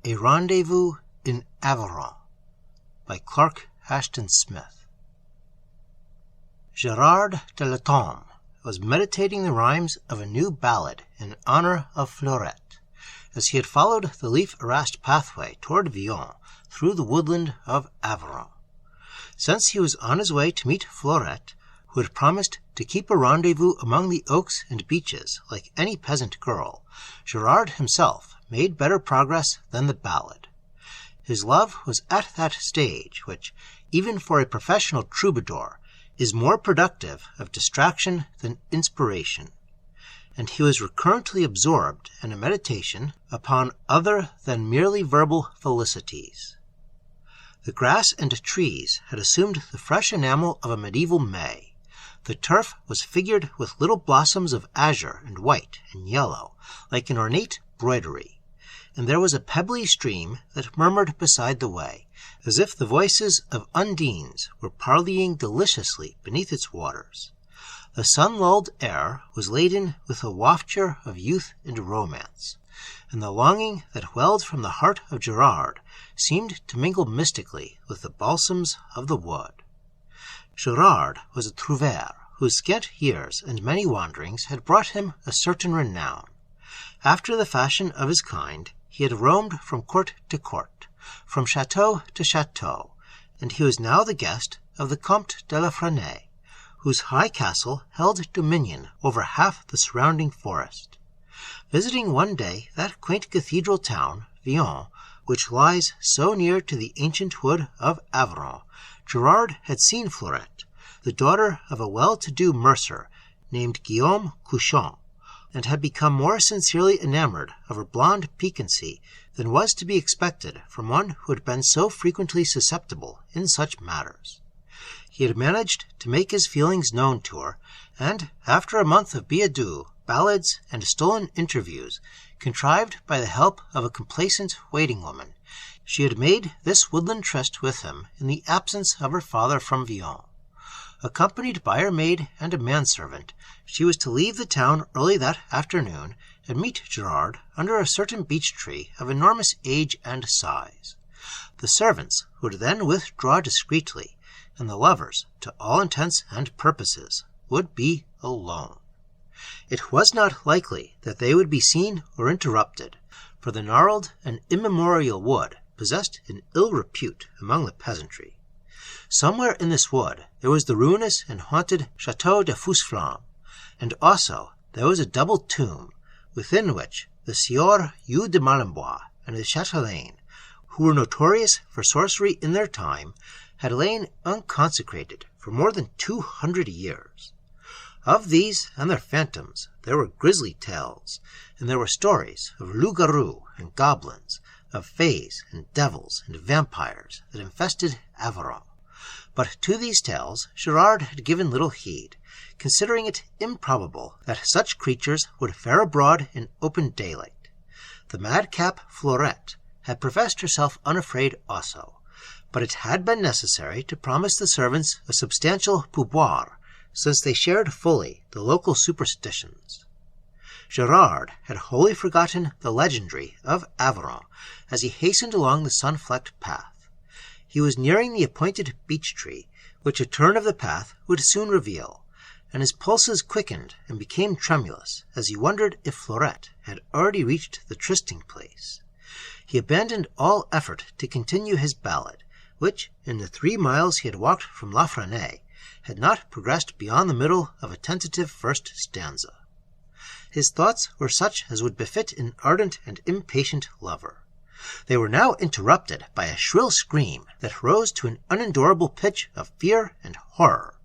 A Rendezvous in Averoigne by Clark Ashton Smith. Gerard de Latombe was meditating the rhymes of a new ballad in honor of Fleurette, as he had followed the leaf-harassed pathway toward Villon through the woodland of Averoigne. Since he was on his way to meet Fleurette, who had promised to keep a rendezvous among the oaks and beeches like any peasant girl, Gerard himself made better progress than the ballad. His love was at that stage which, even for a professional troubadour, is more productive of distraction than inspiration, and he was recurrently absorbed in a meditation upon other than merely verbal felicities. The grass and trees had assumed the fresh enamel of a medieval May. The turf was figured with little blossoms of azure and white and yellow, like an ornate broidery, and there was a pebbly stream that murmured beside the way, as if the voices of undines were parleying deliciously beneath its waters. The sun-lulled air was laden with a wafture of youth and romance, and the longing that welled from the heart of Gerard seemed to mingle mystically with the balsams of the wood. Gerard was a Trouvère, whose scant years and many wanderings had brought him a certain renown. After the fashion of his kind, he had roamed from court to court, from chateau to chateau, and he was now the guest of the Comte de la Frenay, whose high castle held dominion over half the surrounding forest. Visiting one day that quaint cathedral town, Villon, which lies so near to the ancient wood of Averoigne, Gerard had seen Fleurette, the daughter of a well-to-do mercer named Guillaume Couchon, and had become more sincerely enamored of her blonde piquancy than was to be expected from one who had been so frequently susceptible in such matters. He had managed to make his feelings known to her, and, after a month of billet-doux, ballads, and stolen interviews, contrived by the help of a complacent waiting-woman, she had made this woodland tryst with him in the absence of her father from Villon. Accompanied by her maid and a manservant, she was to leave the town early that afternoon and meet Gerard under a certain beech tree of enormous age and size. The servants would then withdraw discreetly, and the lovers, to all intents and purposes, would be alone. It was not likely that they would be seen or interrupted, for the gnarled and immemorial wood possessed an ill repute among the peasantry. Somewhere in this wood there was the ruinous and haunted Château de Fousflamme, and also there was a double tomb, within which the Sieur Hugh de Malembois and the Chatelaine, who were notorious for sorcery in their time, had lain unconsecrated for more than 200 years. Of these and their phantoms there were grisly tales, and there were stories of loups-garous and goblins, of fays and devils and vampires that infested Averoigne. But to these tales Gerard had given little heed, considering it improbable that such creatures would fare abroad in open daylight. The madcap Fleurette had professed herself unafraid also, but it had been necessary to promise the servants a substantial pourboire, since they shared fully the local superstitions. Gerard had wholly forgotten the legendary of Averoigne as he hastened along the sun-flecked path. He was nearing the appointed beech tree, which a turn of the path would soon reveal, and his pulses quickened and became tremulous as he wondered if Fleurette had already reached the trysting place. He abandoned all effort to continue his ballad, which, in the 3 miles he had walked from La Frenay, had not progressed beyond the middle of a tentative first stanza. His thoughts were such as would befit an ardent and impatient lover. They were now interrupted by a shrill scream that rose to an unendurable pitch of fear and horror,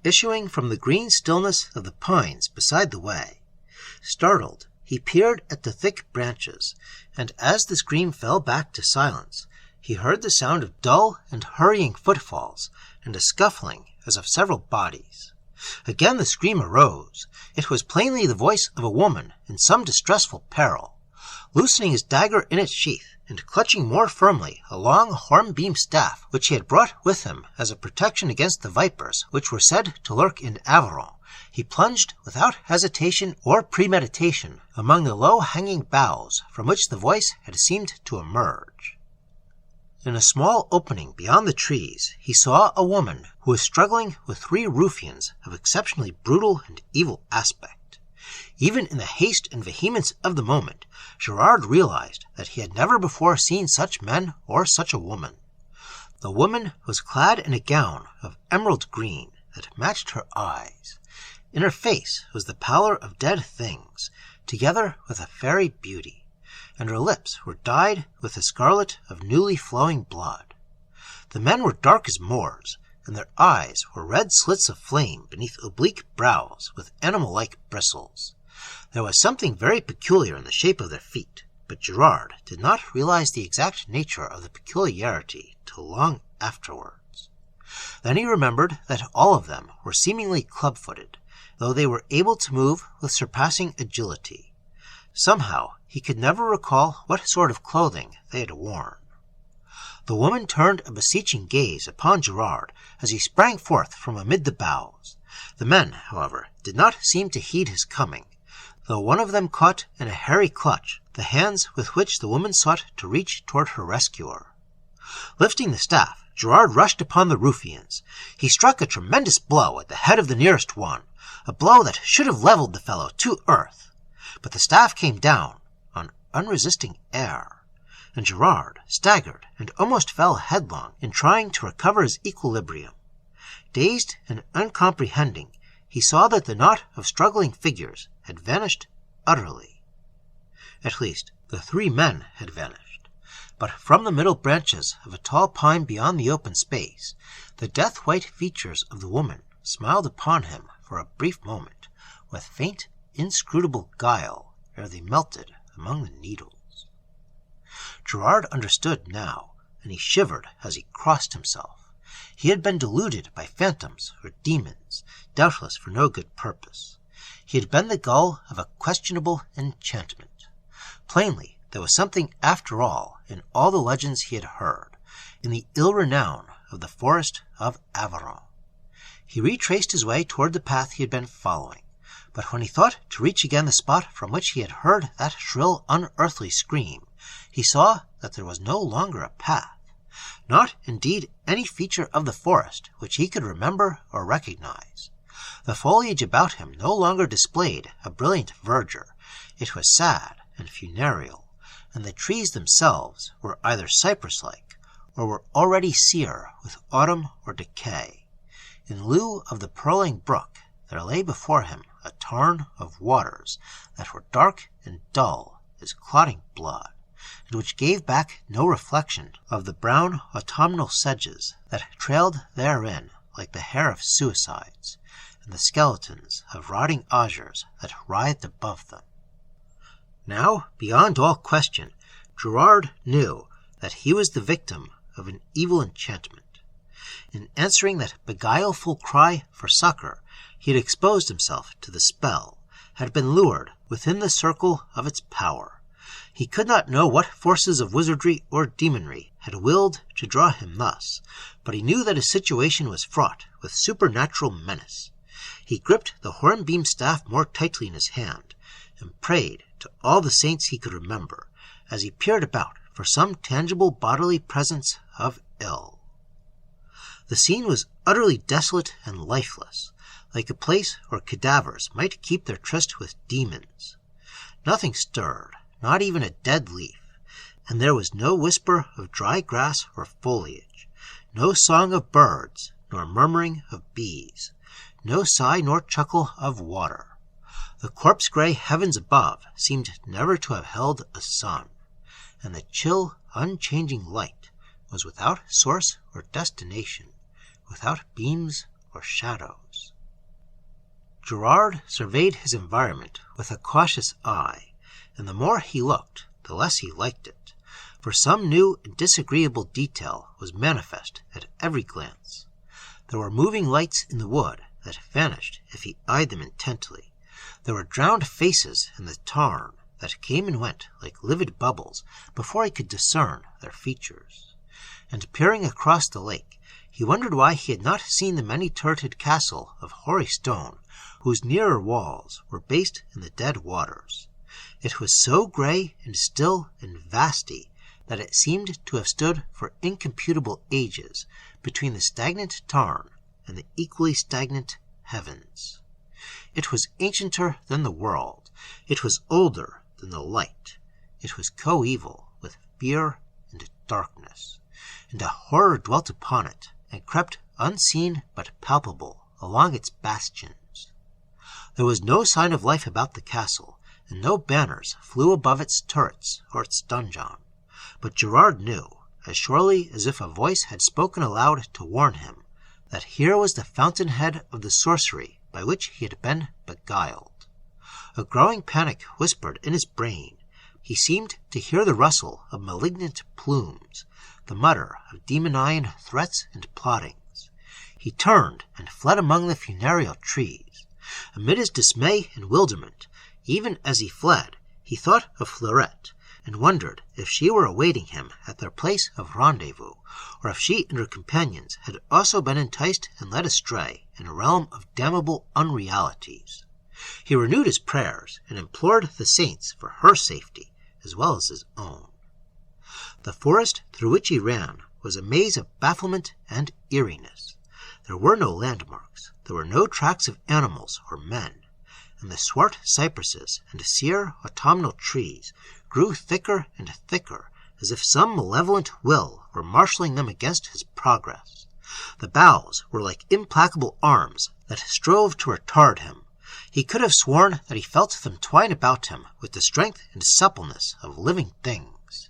issuing from the green stillness of the pines beside the way. Startled, he peered at the thick branches, and as the scream fell back to silence, he heard the sound of dull and hurrying footfalls, and a scuffling as of several bodies. Again the scream arose. It was plainly the voice of a woman in some distressful peril. Loosening his dagger in its sheath, and clutching more firmly a long hornbeam staff which he had brought with him as a protection against the vipers which were said to lurk in Averoigne, He plunged without hesitation or premeditation among the low-hanging boughs from which the voice had seemed to emerge. In a small opening beyond the trees, he saw a woman who was struggling with 3 ruffians of exceptionally brutal and evil aspect. Even in the haste and vehemence of the moment, Gerard realized that he had never before seen such men or such a woman. The woman was clad in a gown of emerald green that matched her eyes. In her face was the pallor of dead things, together with a fairy beauty, and her lips were dyed with the scarlet of newly flowing blood. The men were dark as Moors, and their eyes were red slits of flame beneath oblique brows with animal-like bristles. There was something very peculiar in the shape of their feet, but Gerard did not realize the exact nature of the peculiarity till long afterwards. Then he remembered that all of them were seemingly club-footed, though they were able to move with surpassing agility. Somehow he could never recall what sort of clothing they had worn. The woman turned a beseeching gaze upon Gerard as he sprang forth from amid the boughs. The men, however, did not seem to heed his coming, though one of them caught in a hairy clutch the hands with which the woman sought to reach toward her rescuer. Lifting the staff, Gerard rushed upon the ruffians. He struck a tremendous blow at the head of the nearest one, a blow that should have leveled the fellow to earth. But the staff came down on unresisting air, and Gerard staggered and almost fell headlong in trying to recover his equilibrium. Dazed and uncomprehending, he saw that the knot of struggling figures had vanished utterly. At least, the 3 men had vanished. But from the middle branches of a tall pine beyond the open space, the death-white features of the woman smiled upon him for a brief moment, with faint, inscrutable guile ere they melted among the needles. Gerard understood now, and he shivered as he crossed himself. He had been deluded by phantoms or demons, doubtless for no good purpose. He had been the gull of a questionable enchantment. Plainly, there was something after all in all the legends he had heard, in the ill renown of the forest of Averoigne. He retraced his way toward the path he had been following, but when he thought to reach again the spot from which he had heard that shrill, unearthly scream, he saw that there was no longer a path, not indeed any feature of the forest which he could remember or recognize. The foliage about him no longer displayed a brilliant verdure. It was sad and funereal, and the trees themselves were either cypress-like or were already sere with autumn or decay. In lieu of the purling brook, there lay before him a tarn of waters that were dark and dull as clotting blood, and which gave back no reflection of the brown autumnal sedges that trailed therein like the hair of suicides, and the skeletons of rotting osiers that writhed above them. Now, beyond all question, Gerard knew that he was the victim of an evil enchantment. In answering that beguileful cry for succor, he had exposed himself to the spell, had been lured within the circle of its power. He could not know what forces of wizardry or demonry had willed to draw him thus, but he knew that his situation was fraught with supernatural menace. He gripped the hornbeam staff more tightly in his hand, and prayed to all the saints he could remember, as he peered about for some tangible bodily presence of ill. The scene was utterly desolate and lifeless, like a place where cadavers might keep their tryst with demons. Nothing stirred, not even a dead leaf, and there was no whisper of dry grass or foliage, no song of birds, nor murmuring of bees, no sigh nor chuckle of water. The corpse-gray heavens above seemed never to have held a sun, and the chill, unchanging light was without source or destination, without beams or shadows. Gerard surveyed his environment with a cautious eye, and the more he looked, the less he liked it, for some new and disagreeable detail was manifest at every glance. There were moving lights in the wood that vanished if he eyed them intently. There were drowned faces in the tarn that came and went like livid bubbles before he could discern their features. And peering across the lake, he wondered why he had not seen the many-turreted castle of hoary stone whose nearer walls were based in the dead waters. It was so grey and still and vasty that it seemed to have stood for incomputable ages between the stagnant tarn and the equally stagnant heavens. It was ancienter than the world. It was older than the light. It was coeval with fear and darkness, and a horror dwelt upon it, and crept unseen but palpable along its bastions. There was no sign of life about the castle, and no banners flew above its turrets or its donjon. But Gerard knew, as surely as if a voice had spoken aloud to warn him, that here was the fountainhead of the sorcery by which he had been beguiled. A growing panic whispered in his brain. He seemed to hear the rustle of malignant plumes, the mutter of demonian threats and plottings. He turned and fled among the funereal trees. Amid his dismay and bewilderment, even as he fled, he thought of Fleurette, and wondered if she were awaiting him at their place of rendezvous, or if she and her companions had also been enticed and led astray in a realm of damnable unrealities. He renewed his prayers and implored the saints for her safety as well as his own. The forest through which he ran was a maze of bafflement and eeriness. There were no landmarks, there were no tracks of animals or men, and the swart cypresses and sere autumnal trees grew thicker and thicker, as if some malevolent will were marshalling them against his progress. The boughs were like implacable arms that strove to retard him. He could have sworn that he felt them twine about him with the strength and suppleness of living things.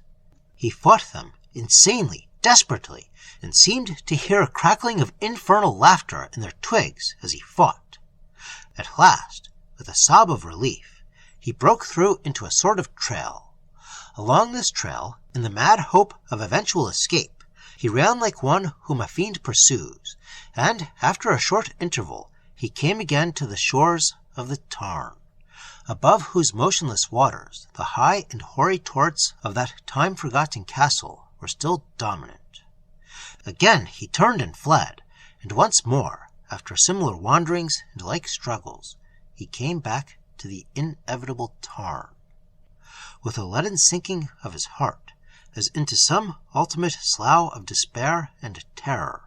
He fought them insanely, desperately, and seemed to hear a crackling of infernal laughter in their twigs as he fought. At last, with a sob of relief, he broke through into a sort of trail. Along this trail, in the mad hope of eventual escape, he ran like one whom a fiend pursues, and after a short interval he came again to the shores of the Tarn, above whose motionless waters the high and hoary turrets of that time-forgotten castle were still dominant. Again he turned and fled, and once more, after similar wanderings and like struggles, he came back to the inevitable Tarn. With a leaden sinking of his heart, as into some ultimate slough of despair and terror,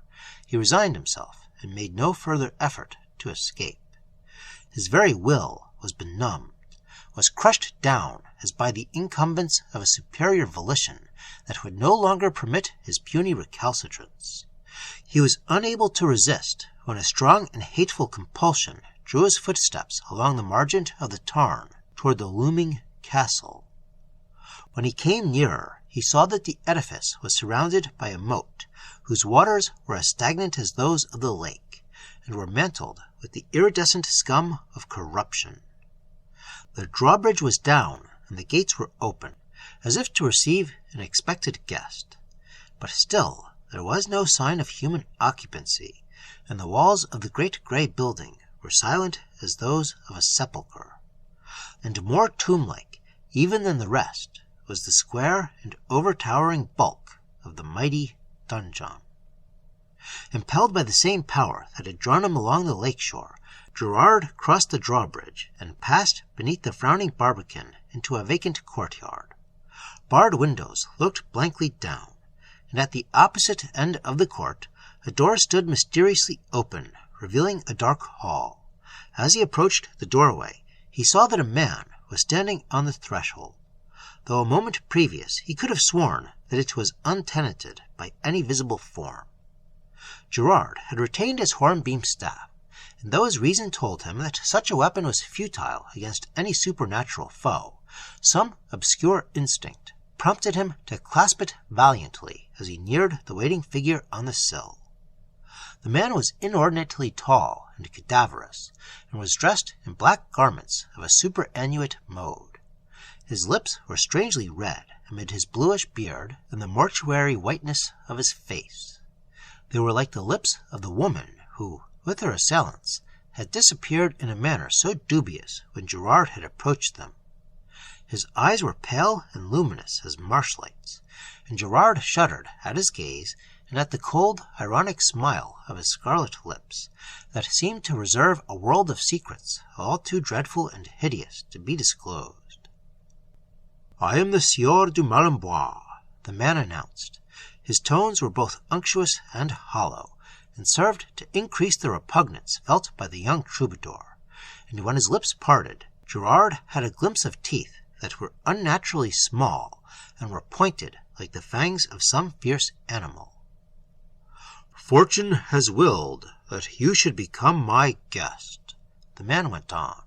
he resigned himself and made no further effort to escape. His very will was benumbed, was crushed down as by the incumbents of a superior volition that would no longer permit his puny recalcitrance. He was unable to resist when a strong and hateful compulsion drew his footsteps along the margin of the Tarn toward the looming castle. When he came nearer, he saw that the edifice was surrounded by a moat, whose waters were as stagnant as those of the lake, and were mantled with the iridescent scum of corruption. The drawbridge was down, and the gates were open, as if to receive an expected guest. But still there was no sign of human occupancy, and the walls of the great grey building were silent as those of a sepulchre. And more tomb-like, even than the rest, was the square and overtowering bulk of the mighty donjon. Impelled by the same power that had drawn him along the lake shore, Gerard crossed the drawbridge and passed beneath the frowning barbican into a vacant courtyard. Barred windows looked blankly down, and at the opposite end of the court a door stood mysteriously open, revealing a dark hall. As he approached the doorway, he saw that a man was standing on the threshold, though a moment previous he could have sworn that it was untenanted by any visible form. Gerard had retained his hornbeam staff, and though his reason told him that such a weapon was futile against any supernatural foe, some obscure instinct prompted him to clasp it valiantly as he neared the waiting figure on the sill. The man was inordinately tall and cadaverous, and was dressed in black garments of a superannuate mode. His lips were strangely red amid his bluish beard and the mortuary whiteness of his face. They were like the lips of the woman who, with her assailants, had disappeared in a manner so dubious when Gerard had approached them. His eyes were pale and luminous as marshlights, and Gerard shuddered at his gaze and at the cold, ironic smile of his scarlet lips, that seemed to reserve a world of secrets all too dreadful and hideous to be disclosed. "I am the Sieur du Malembois," the man announced. His tones were both unctuous and hollow, and served to increase the repugnance felt by the young troubadour, and when his lips parted, Gerard had a glimpse of teeth that were unnaturally small and were pointed like the fangs of some fierce animal. "Fortune has willed that you should become my guest," the man went on.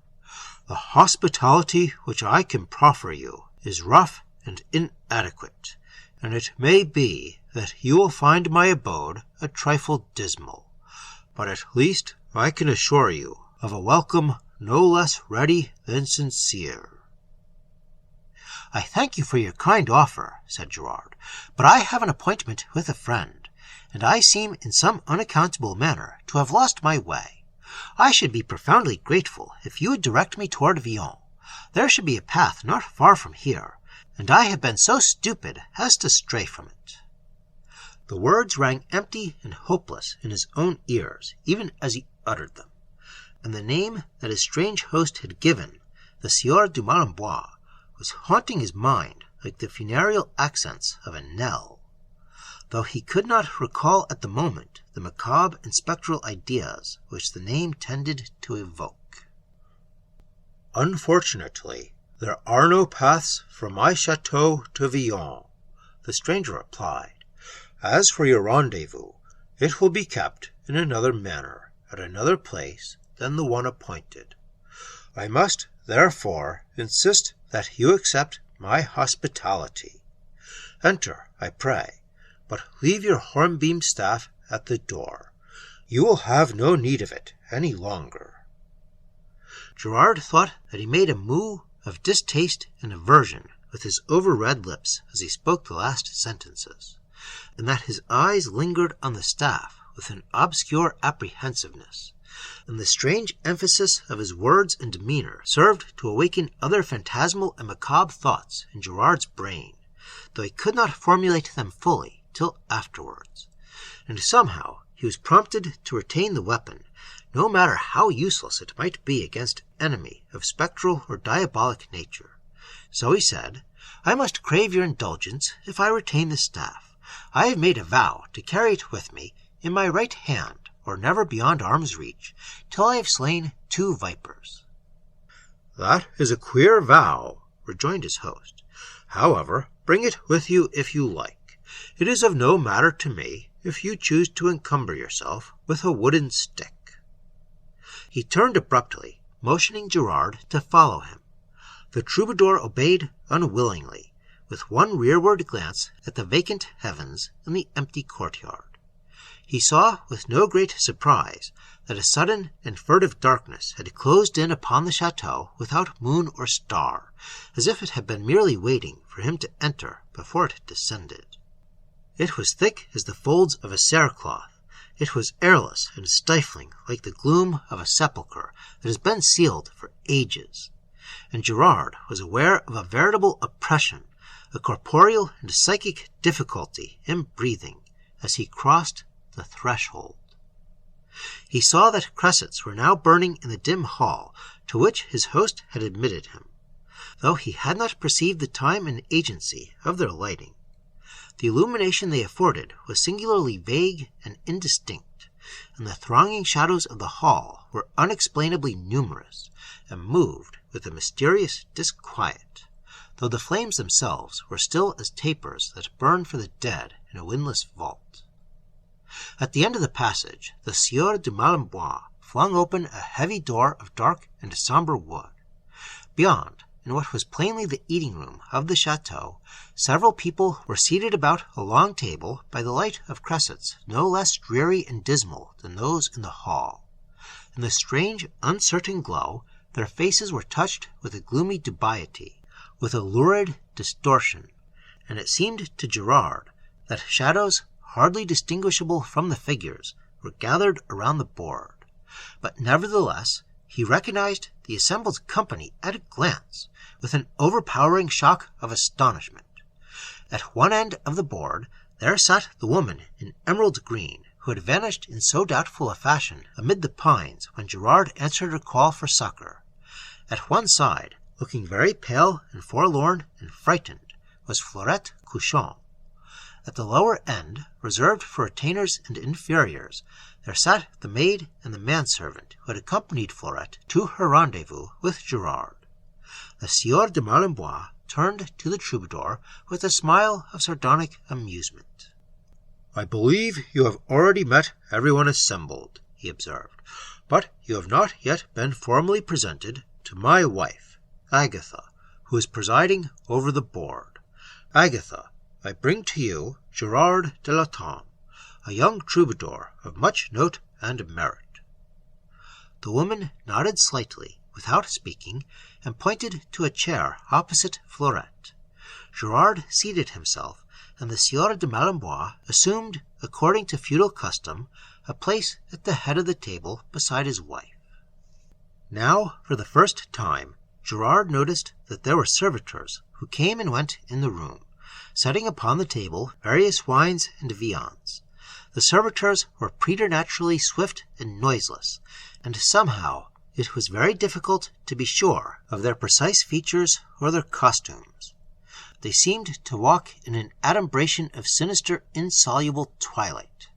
"The hospitality which I can proffer you is rough and inadequate, and it may be that you will find my abode a trifle dismal, but at least I can assure you of a welcome no less ready than sincere." "I thank you for your kind offer," said Gerard, "but I have an appointment with a friend, and I seem in some unaccountable manner to have lost my way. I should be profoundly grateful if you would direct me toward Villon. There should be a path not far from here, and I have been so stupid as to stray from it." The words rang empty and hopeless in his own ears, even as he uttered them, and the name that his strange host had given, the Sieur du Malembois, was haunting his mind like the funereal accents of a knell, though he could not recall at the moment the macabre and spectral ideas which the name tended to evoke. "Unfortunately, there are no paths from my chateau to Villon," the stranger replied. "As for your rendezvous, it will be kept in another manner, at another place than the one appointed. I must, therefore, insist that you accept my hospitality. Enter, I pray, but leave your hornbeam staff at the door. You will have no need of it any longer." Gerard thought that he made a moue of distaste and aversion with his over-red lips as he spoke the last sentences, and that his eyes lingered on the staff with an obscure apprehensiveness, and the strange emphasis of his words and demeanor served to awaken other phantasmal and macabre thoughts in Gerard's brain, though he could not formulate them fully till afterwards, and somehow he was prompted to retain the weapon, no matter how useless it might be against enemy of spectral or diabolic nature. So he said, "I must crave your indulgence if I retain the staff. I have made a vow to carry it with me in my right hand, or never beyond arm's reach, till I have slain 2 vipers." "That is a queer vow," rejoined his host. "However, bring it with you if you like. It is of no matter to me if you choose to encumber yourself with a wooden stick." He turned abruptly, motioning Gerard to follow him. The troubadour obeyed unwillingly, with one rearward glance at the vacant heavens and the empty courtyard. He saw with no great surprise that a sudden and furtive darkness had closed in upon the chateau without moon or star, as if it had been merely waiting for him to enter before it descended. It was thick as the folds of a cerecloth. It was airless and stifling like the gloom of a sepulchre that has been sealed for ages, and Gerard was aware of a veritable oppression, a corporeal and psychic difficulty in breathing as he crossed the threshold. He saw that cressets were now burning in the dim hall to which his host had admitted him, though he had not perceived the time and agency of their lighting. The illumination they afforded was singularly vague and indistinct, and the thronging shadows of the hall were unexplainably numerous, and moved with a mysterious disquiet, though the flames themselves were still as tapers that burn for the dead in a windless vault. At the end of the passage, the Sieur du Malembois flung open a heavy door of dark and sombre wood. Beyond, in what was plainly the eating-room of the chateau, several people were seated about a long table by the light of cressets no less dreary and dismal than those in the hall. In the strange, uncertain glow, their faces were touched with a gloomy dubiety, with a lurid distortion, and it seemed to Gerard that shadows hardly distinguishable from the figures were gathered around the board. But nevertheless he recognized the assembled company at a glance, with an overpowering shock of astonishment. At one end of the board There sat the woman in emerald green, who had vanished in so doubtful a fashion amid the pines when Gerard answered her call for succor. At one side, looking very pale and forlorn and frightened, was Fleurette couchant. At the lower end, reserved for retainers and inferiors, there sat the maid and the manservant who had accompanied Fleurette to her rendezvous with Gerard. The Sieur de Malembois turned to the troubadour with a smile of sardonic amusement. "I believe you have already met everyone assembled," he observed, "but you have not yet been formally presented to my wife, Agatha, who is presiding over the board. Agatha, I bring to you Gerard de la Tomme, a young troubadour of much note and merit." The woman nodded slightly, without speaking, and pointed to a chair opposite Fleurette. Gerard seated himself, and the Sieur de Malembois assumed, according to feudal custom, a place at the head of the table beside his wife. Now, for the first time, Gerard noticed that there were servitors who came and went in the room, setting upon the table various wines and viands. The servitors were preternaturally swift and noiseless, and somehow it was very difficult to be sure of their precise features or their costumes. They seemed to walk in an adumbration of sinister, insoluble twilight.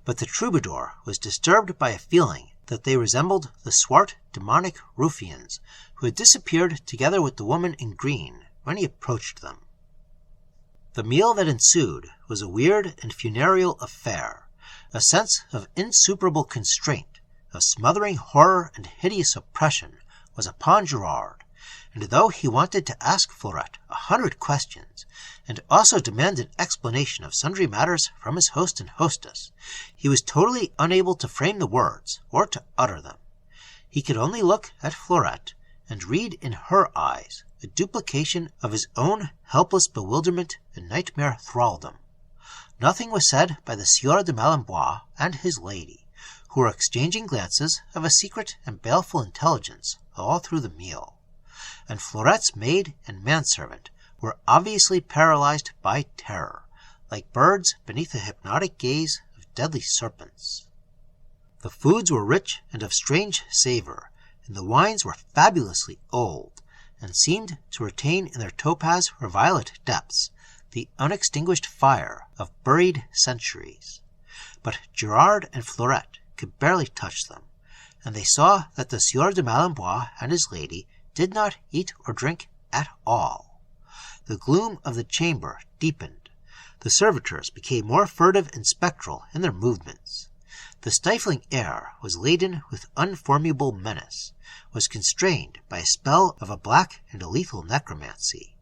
But the troubadour was disturbed by a feeling that they resembled the swart, demonic ruffians who had disappeared together with the woman in green when he approached them. The meal that ensued was a weird and funereal affair. A sense of insuperable constraint, of smothering horror and hideous oppression was upon Gerard, and though he wanted to ask Fleurette 100 questions, and also demanded explanation of sundry matters from his host and hostess, he was totally unable to frame the words or to utter them. He could only look at Fleurette and read in her eyes a duplication of his own helpless bewilderment and nightmare thraldom. Nothing was said by the Sieur de Malembois and his lady, who were exchanging glances of a secret and baleful intelligence all through the meal, and Fleurette's maid and manservant were obviously paralyzed by terror, like birds beneath the hypnotic gaze of deadly serpents. The foods were rich and of strange savor, and the wines were fabulously old, and seemed to retain in their topaz or violet depths the unextinguished fire of buried centuries. But Gerard and Fleurette could barely touch them, and they saw that the Sieur de Malembois and his lady did not eat or drink at all. The gloom of the chamber deepened. The servitors became more furtive and spectral in their movements. The stifling air was laden with unformable menace, was constrained by a spell of a black and a lethal necromancy.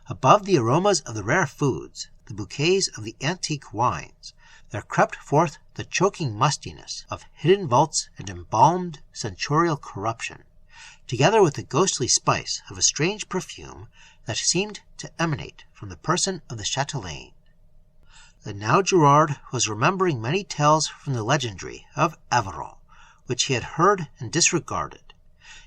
Above the aromas of the rare foods, the bouquets of the antique wines, there crept forth the choking mustiness of hidden vaults and embalmed censorial corruption, together with the ghostly spice of a strange perfume that seemed to emanate from the person of the chatelaine. And now Gerard was remembering many tales from the legendary of Averoigne, which he had heard and disregarded.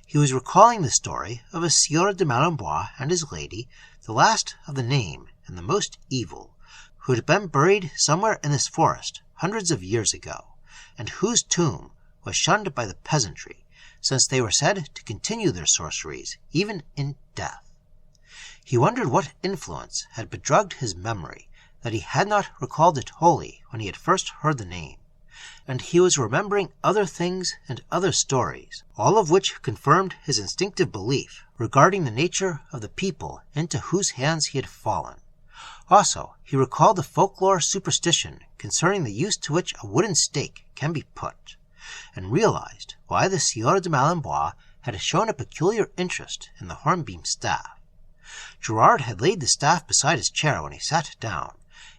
He was recalling the story of a Sieur de Malembois and his lady, the last of the name and the most evil, who had been buried somewhere in this forest hundreds of years ago, and whose tomb was shunned by the peasantry, since they were said to continue their sorceries even in death. He wondered what influence had bedrugged his memory, that he had not recalled it wholly when he had first heard the name, and he was remembering other things and other stories, all of which confirmed his instinctive belief regarding the nature of the people into whose hands he had fallen. Also, he recalled the folklore superstition concerning the use to which a wooden stake can be put, and realized why the Sieur de Malembois had shown a peculiar interest in the hornbeam staff. Gerard had laid the staff beside his chair when he sat down,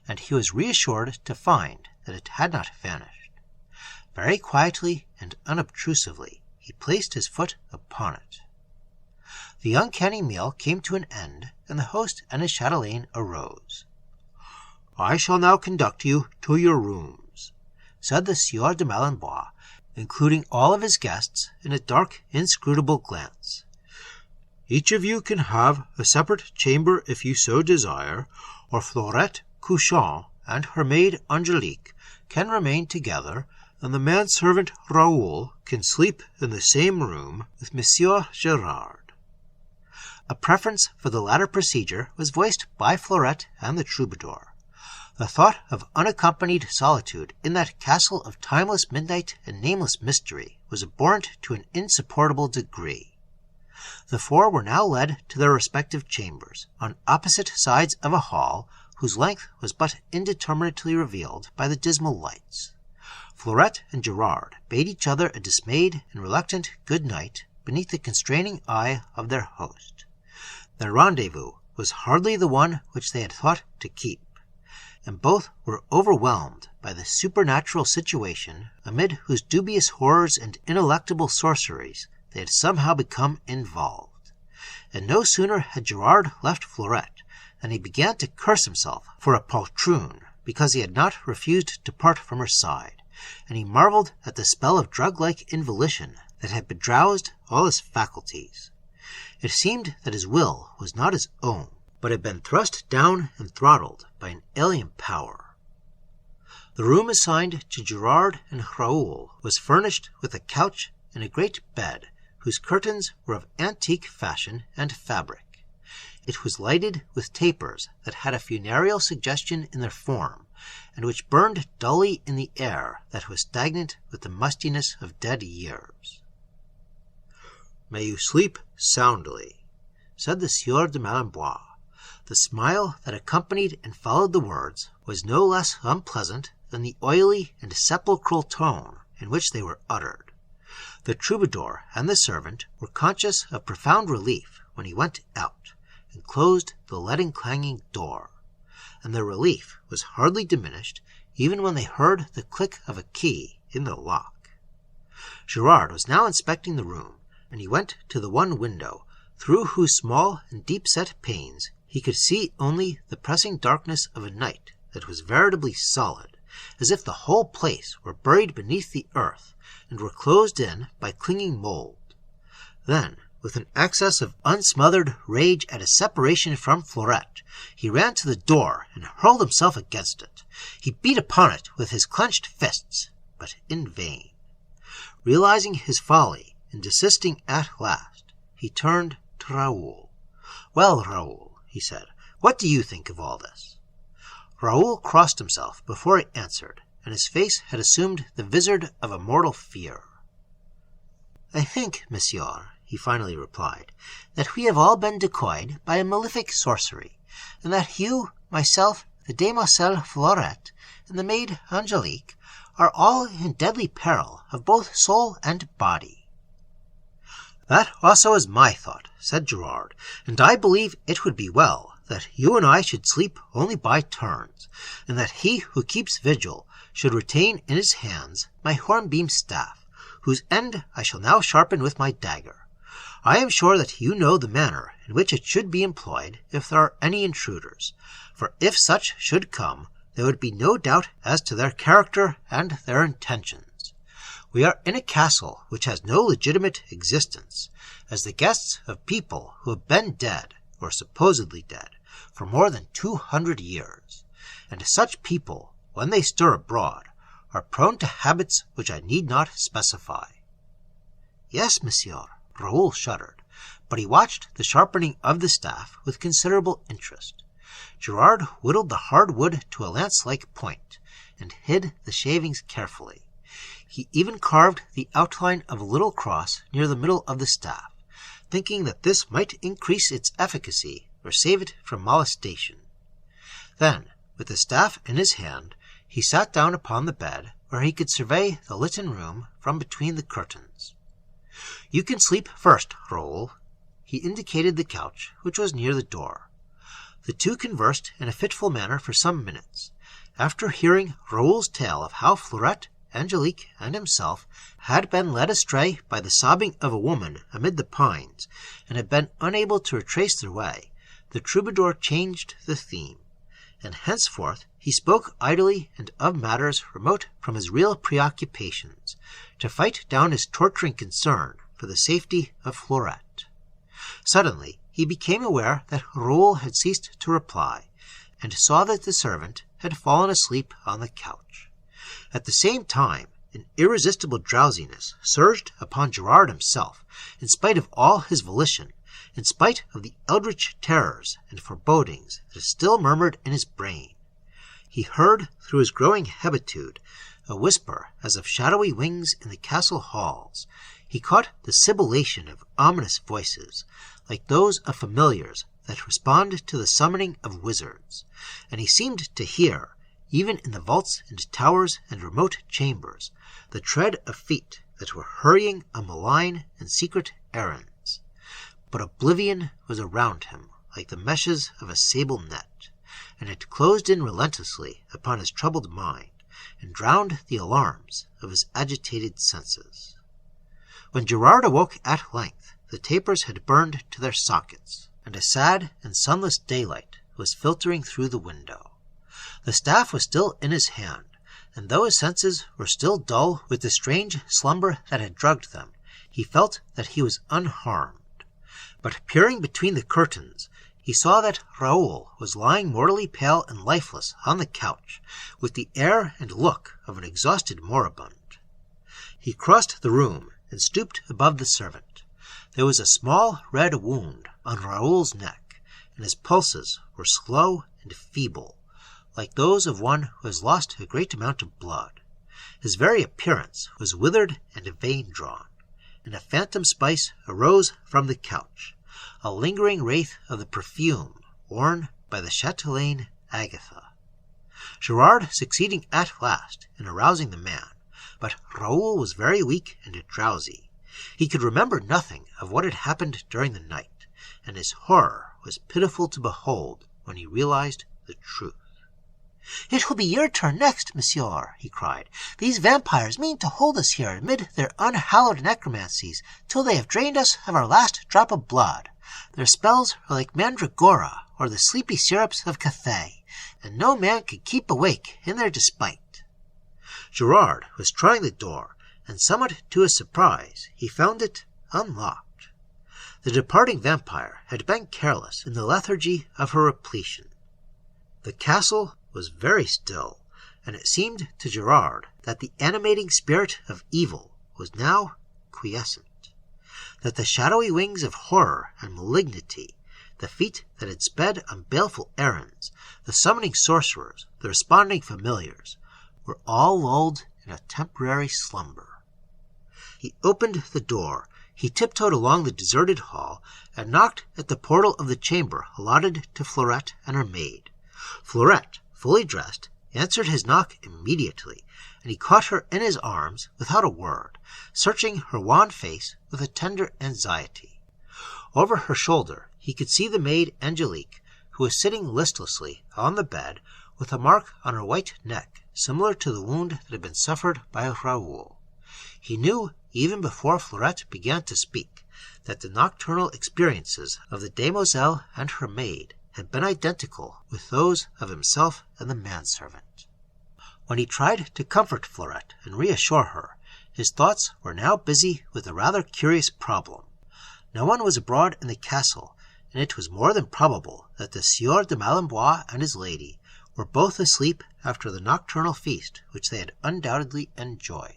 and he was reassured to find that it had not vanished. Very quietly and unobtrusively, he placed his foot upon it. The uncanny meal came to an end, and the host and his chatelaine arose. "I shall now conduct you to your rooms," said the Sieur de Malembois, including all of his guests in a dark, inscrutable glance. "Each of you can have a separate chamber if you so desire, or Fleurette couchant and her maid Angelique can remain together, and the manservant Raoul can sleep in the same room with Monsieur Gerard. A preference for the latter procedure was voiced by Fleurette and the troubadour. The thought of unaccompanied solitude in that castle of timeless midnight and nameless mystery was abhorrent to an insupportable degree. The four were now led to their respective chambers, on opposite sides of a hall whose length was but indeterminately revealed by the dismal lights. Fleurette and Gerard bade each other a dismayed and reluctant good night beneath the constraining eye of their host. Their rendezvous was hardly the one which they had thought to keep, and both were overwhelmed by the supernatural situation amid whose dubious horrors and ineluctable sorceries they had somehow become involved. And no sooner had Gerard left Fleurette than he began to curse himself for a poltroon because he had not refused to part from her side, and he marveled at the spell of drug-like involution that had bedrowsed all his faculties. It seemed that his will was not his own, but had been thrust down and throttled by an alien power. The room assigned to Gerard and Raoul was furnished with a couch and a great bed, whose curtains were of antique fashion and fabric. It was lighted with tapers that had a funereal suggestion in their form, and which burned dully in the air that was stagnant with the mustiness of dead years. "May you sleep soundly," said the Sieur de Malembois. The smile that accompanied and followed the words was no less unpleasant than the oily and sepulchral tone in which they were uttered. The troubadour and the servant were conscious of profound relief when he went out and closed the leaden-clanging door, and their relief was hardly diminished even when they heard the click of a key in the lock. Gerard was now inspecting the room, and he went to the one window, through whose small and deep-set panes he could see only the pressing darkness of a night that was veritably solid, as if the whole place were buried beneath the earth and were closed in by clinging mold. Then, with an access of unsmothered rage at his separation from Fleurette, he ran to the door and hurled himself against it. He beat upon it with his clenched fists, but in vain. Realizing his folly and desisting at last, he turned to Raoul. "Well, Raoul," he said, "what do you think of all this?" Raoul crossed himself before he answered, and his face had assumed the vizard of a mortal fear. "I think, monsieur," he finally replied, "that we have all been decoyed by a malefic sorcery, and that you, myself, the demoiselle Fleurette, and the maid Angelique are all in deadly peril of both soul and body." "That also is my thought," said Gerard, "and I believe it would be well that you and I should sleep only by turns, and that he who keeps vigil should retain in his hands my hornbeam staff, whose end I shall now sharpen with my dagger. I am sure that you know the manner in which it should be employed if there are any intruders, for if such should come, there would be no doubt as to their character and their intentions. We are in a castle which has no legitimate existence, as the guests of people who have been dead, or supposedly dead, for more than 200 years, and such people, when they stir abroad, are prone to habits which I need not specify." "Yes, monsieur." Raoul shuddered, but he watched the sharpening of the staff with considerable interest. Gerard whittled the hard wood to a lance-like point, and hid the shavings carefully. He even carved the outline of a little cross near the middle of the staff, thinking that this might increase its efficacy or save it from molestation. Then, with the staff in his hand, he sat down upon the bed, where he could survey the litten room from between the curtains. "You can sleep first, Raoul." He indicated the couch, which was near the door. The two conversed in a fitful manner for some minutes. After hearing Raoul's tale of how Fleurette, Angelique, and himself had been led astray by the sobbing of a woman amid the pines, and had been unable to retrace their way, the troubadour changed the theme, and henceforth he spoke idly and of matters remote from his real preoccupations, to fight down his torturing concern for the safety of Fleurette. Suddenly he became aware that Raoul had ceased to reply, and saw that the servant had fallen asleep on the couch. At the same time, an irresistible drowsiness surged upon Gerard himself, in spite of all his volition, in spite of the eldritch terrors and forebodings that still murmured in his brain. He heard, through his growing habitude, a whisper as of shadowy wings in the castle halls. He caught the sibilation of ominous voices, like those of familiars that respond to the summoning of wizards, and he seemed to hear, even in the vaults and towers and remote chambers, the tread of feet that were hurrying on malign and secret errands. But oblivion was around him like the meshes of a sable net, and it closed in relentlessly upon his troubled mind, and drowned the alarms of his agitated senses. When Gerard awoke at length, the tapers had burned to their sockets, and a sad and sunless daylight was filtering through the window. The staff was still in his hand, and though his senses were still dull with the strange slumber that had drugged them, he felt that he was unharmed. But peering between the curtains, he saw that Raoul was lying mortally pale and lifeless on the couch, with the air and look of an exhausted moribund. He crossed the room and stooped above the servant. There was a small red wound on Raoul's neck, and his pulses were slow and feeble, like those of one who has lost a great amount of blood. His very appearance was withered and vein-drawn, and a phantom spice arose from the couch, a lingering wraith of the perfume worn by the chatelaine Agatha. Gerard succeeding at last in arousing the man, but Raoul was very weak and drowsy. He could remember nothing of what had happened during the night, and his horror was pitiful to behold when he realized the truth. "It will be your turn next, monsieur," he cried. "These vampires mean to hold us here amid their unhallowed necromancies till they have drained us of our last drop of blood. Their spells are like mandragora or the sleepy syrups of Cathay, and no man could keep awake in their despite." Gerard was trying the door, and somewhat to his surprise he found it unlocked. The departing vampire had been careless in the lethargy of her repletion. The castle was very still, and it seemed to Gerard that the animating spirit of evil was now quiescent, that the shadowy wings of horror and malignity, the feet that had sped on baleful errands, the summoning sorcerers, the responding familiars, were all lulled in a temporary slumber. He opened the door, he tiptoed along the deserted hall, and knocked at the portal of the chamber allotted to Fleurette and her maid. Fleurette, fully dressed, answered his knock immediately, and he caught her in his arms without a word, searching her wan face with a tender anxiety. Over her shoulder he could see the maid Angelique, who was sitting listlessly on the bed with a mark on her white neck similar to the wound that had been suffered by Raoul. He knew, even before Fleurette began to speak, that the nocturnal experiences of the demoiselle and her maid had been identical with those of himself and the manservant. When he tried to comfort Fleurette and reassure her, his thoughts were now busy with a rather curious problem. No one was abroad in the castle, and it was more than probable that the Sieur de Malembois and his lady were both asleep after the nocturnal feast which they had undoubtedly enjoyed.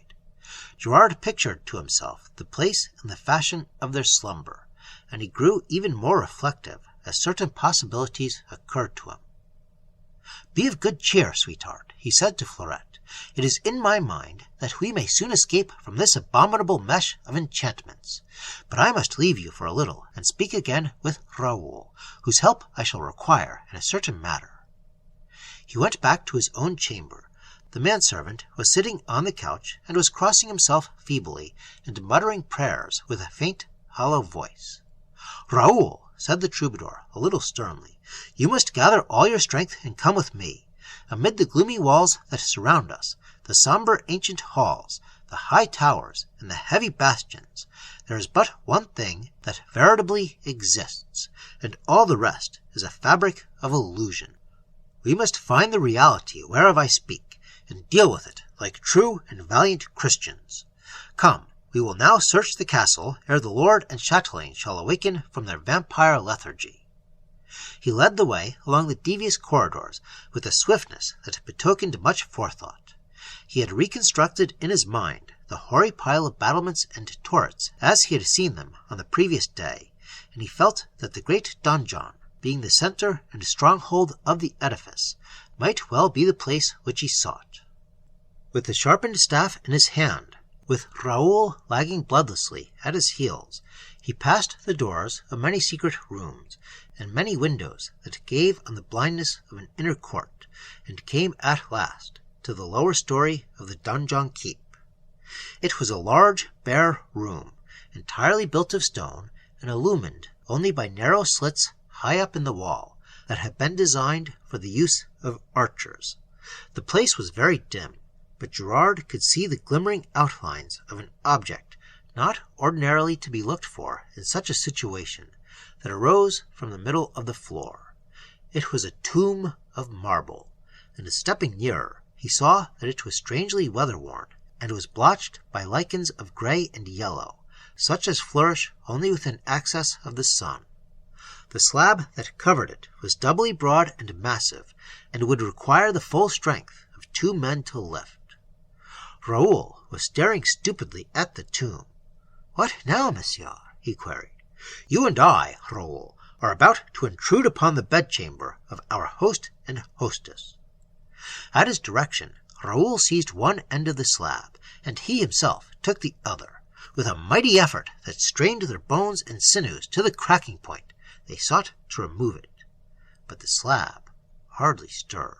Gerard pictured to himself the place and the fashion of their slumber, and he grew even more reflective as certain possibilities occurred to him. "Be of good cheer, sweetheart," he said to Fleurette. "It is in my mind that we may soon escape from this abominable mesh of enchantments. But I must leave you for a little and speak again with Raoul, whose help I shall require in a certain matter." He went back to his own chamber. The manservant was sitting on the couch and was crossing himself feebly and muttering prayers with a faint, hollow voice. "Raoul," said the troubadour, a little sternly, "you must gather all your strength and come with me. Amid the gloomy walls that surround us, the sombre ancient halls, the high towers, and the heavy bastions, there is but one thing that veritably exists, and all the rest is a fabric of illusion. We must find the reality whereof I speak, and deal with it like true and valiant Christians. Come, we will now search the castle ere the lord and chatelaine shall awaken from their vampire lethargy." He led the way along the devious corridors with a swiftness that betokened much forethought. He had reconstructed in his mind the hoary pile of battlements and turrets as he had seen them on the previous day, and he felt that the great donjon, being the center and stronghold of the edifice, might well be the place which he sought. With the sharpened staff in his hand, with Raoul lagging bloodlessly at his heels, he passed the doors of many secret rooms and many windows that gave on the blindness of an inner court, and came at last to the lower story of the donjon keep. It was a large, bare room, entirely built of stone and illumined only by narrow slits high up in the wall that had been designed for the use of archers. The place was very dim, but Gerard could see the glimmering outlines of an object not ordinarily to be looked for in such a situation, that arose from the middle of the floor. It was a tomb of marble, and stepping nearer, he saw that it was strangely weather-worn, and was blotched by lichens of grey and yellow, such as flourish only within access of the sun. The slab that covered it was doubly broad and massive, and would require the full strength of 2 men to lift. Raoul was staring stupidly at the tomb. "What now, monsieur?" he queried. "You and I, Raoul, are about to intrude upon the bedchamber of our host and hostess." At his direction, Raoul seized one end of the slab, and he himself took the other. With a mighty effort that strained their bones and sinews to the cracking point, they sought to remove it, but the slab hardly stirred.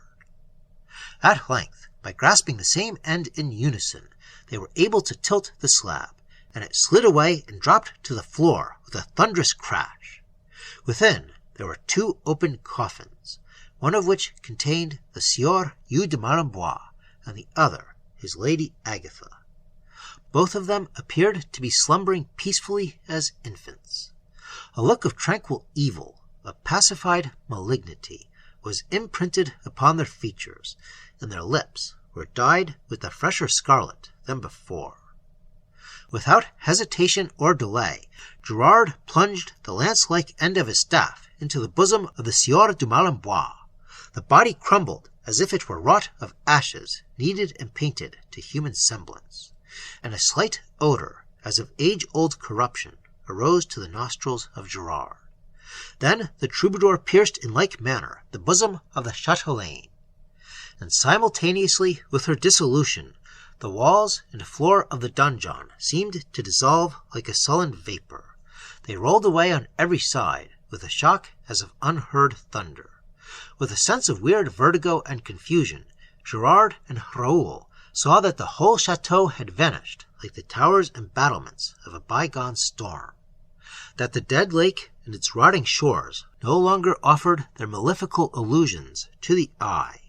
At length, by grasping the same end in unison, they were able to tilt the slab, and it slid away and dropped to the floor with a thunderous crash. Within there were 2 open coffins, one of which contained the Sieur Hugh de Malembois, and the other his Lady Agatha. Both of them appeared to be slumbering peacefully as infants. A look of tranquil evil, of pacified malignity, was imprinted upon their features, and their lips were dyed with a fresher scarlet than before. Without hesitation or delay, Gerard plunged the lance-like end of his staff into the bosom of the Sieur de Malembois. The body crumbled as if it were wrought of ashes, kneaded and painted to human semblance, and a slight odor, as of age-old corruption, arose to the nostrils of Gerard. Then the troubadour pierced in like manner the bosom of the chatelaine, and simultaneously with her dissolution, the walls and floor of the donjon seemed to dissolve like a sullen vapor. They rolled away on every side with a shock as of unheard thunder. With a sense of weird vertigo and confusion, Gerard and Raoul saw that the whole chateau had vanished like the towers and battlements of a bygone storm, that the dead lake and its rotting shores no longer offered their malefical illusions to the eye.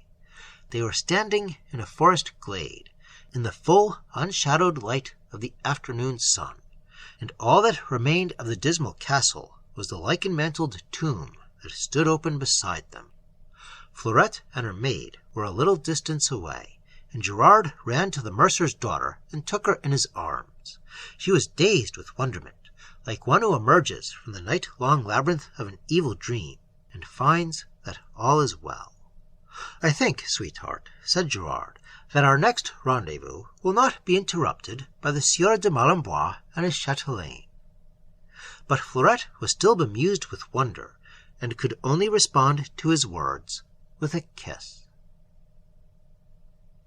They were standing in a forest glade, in the full, unshadowed light of the afternoon sun, and all that remained of the dismal castle was the lichen-mantled tomb that stood open beside them. Fleurette and her maid were a little distance away, and Gerard ran to the mercer's daughter and took her in his arms. She was dazed with wonderment, like one who emerges from the night-long labyrinth of an evil dream, and finds that all is well. "I think, sweetheart," said Gerard, "that our next rendezvous will not be interrupted by the Sieur de Malembois and his chatelaine." But Fleurette was still bemused with wonder, and could only respond to his words with a kiss.